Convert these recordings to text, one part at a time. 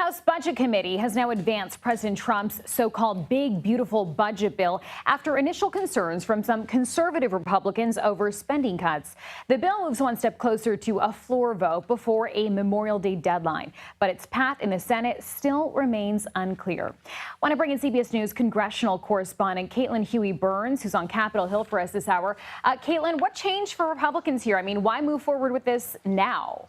House Budget Committee has now advanced President Trump's so-called big, beautiful budget bill after initial concerns from some conservative Republicans over spending cuts. The bill moves one step closer to a floor vote before a Memorial Day deadline, but its path in the Senate still remains unclear. I want to bring in CBS News congressional correspondent Caitlin Huey-Burns, who's on Capitol Hill for us this hour. Caitlin, what changed for Republicans here? I mean, why move forward with this now?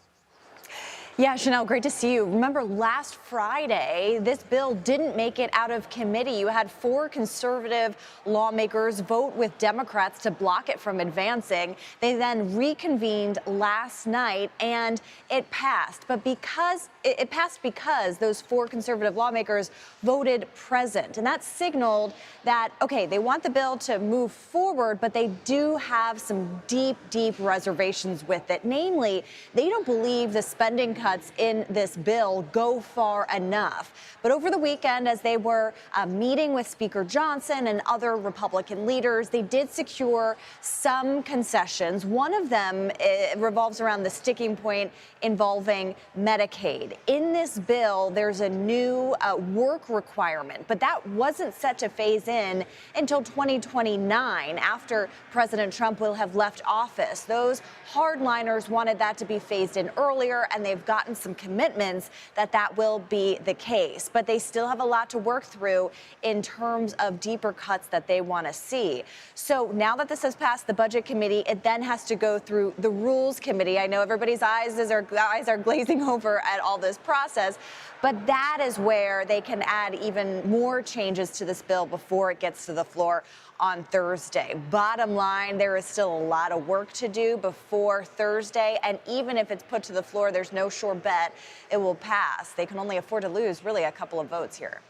Yeah, Chanel, great to see you. Remember, last Friday, this bill didn't make it out of committee. You had 4 conservative lawmakers vote with Democrats to block it from advancing. They then reconvened last night, and it passed. But because it passed because those 4 conservative lawmakers voted present. And that signaled that, okay, they want the bill to move forward, but they do have some deep, deep reservations with it. Namely, they don't believe the spending cuts in this bill go far enough. But over the weekend, as they were meeting with Speaker Johnson and other Republican leaders, they did secure some concessions. One of them revolves around the sticking point involving Medicaid. In this bill, there's a new work requirement, but that wasn't set to phase in until 2029, after President Trump will have left office. Those hardliners wanted that to be phased in earlier, and they've gotten some commitments that that will be the case. But they still have a lot to work through in terms of deeper cuts that they want to see. So now that this has passed the Budget Committee, it then has to go through the Rules Committee. I know everybody's eyes are glazing over at all this process, but that is where they can add even more changes to this bill before it gets to the floor on Thursday. Bottom line, there is still a lot of work to do before Thursday, and even if it's put to the floor, there's no sure bet it will pass. They can only afford to lose really a couple of votes here.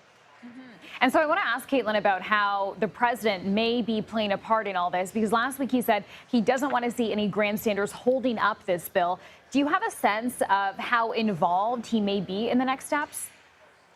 And so I want to ask Caitlin about how the president may be playing a part in all this, because last week he said he doesn't want to see any grandstanders holding up this bill. Do you have a sense of how involved he may be in the next steps?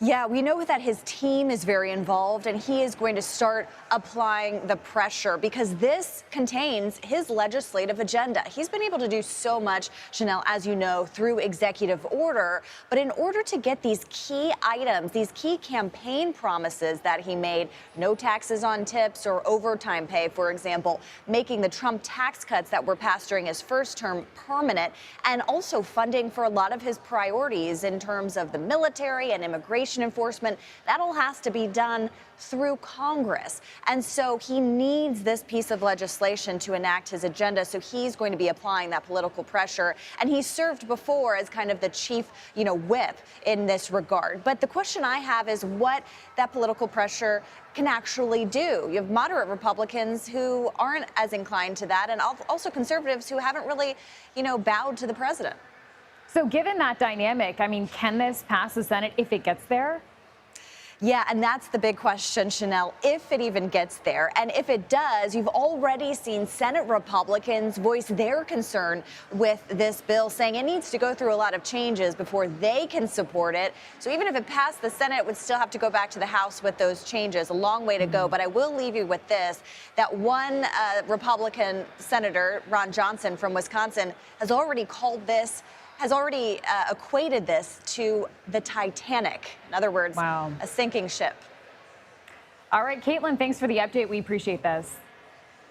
Yeah, we know that his team is very involved, and he is going to start applying the pressure because this contains his legislative agenda. He's been able to do so much, Chanel, as you know, through executive order. But in order to get these key items, these key campaign promises that he made, no taxes on tips or overtime pay, for example, making the Trump tax cuts that were passed during his first term permanent, and also funding for a lot of his priorities in terms of the military and immigration enforcement, that all has to be done through Congress. And so he needs this piece of legislation to enact his agenda. So he's going to be applying that political pressure. And he served before as kind of the chief, whip in this regard. But the question I have is what that political pressure can actually do. You have moderate Republicans who aren't as inclined to that, and also conservatives who haven't really, bowed to the president. So given that dynamic, I mean, can this pass the Senate if it gets there? Yeah, and that's the big question, Chanel, if it even gets there. And if it does, you've already seen Senate Republicans voice their concern with this bill, saying it needs to go through a lot of changes before they can support it. So even if it passed the Senate, it would still have to go back to the House with those changes. A long way to go. But I will leave you with this, that one Republican Senator, Ron Johnson from Wisconsin, has already equated this to the Titanic. In other words, wow, a sinking ship. All right, Caitlin, thanks for the update. We appreciate this.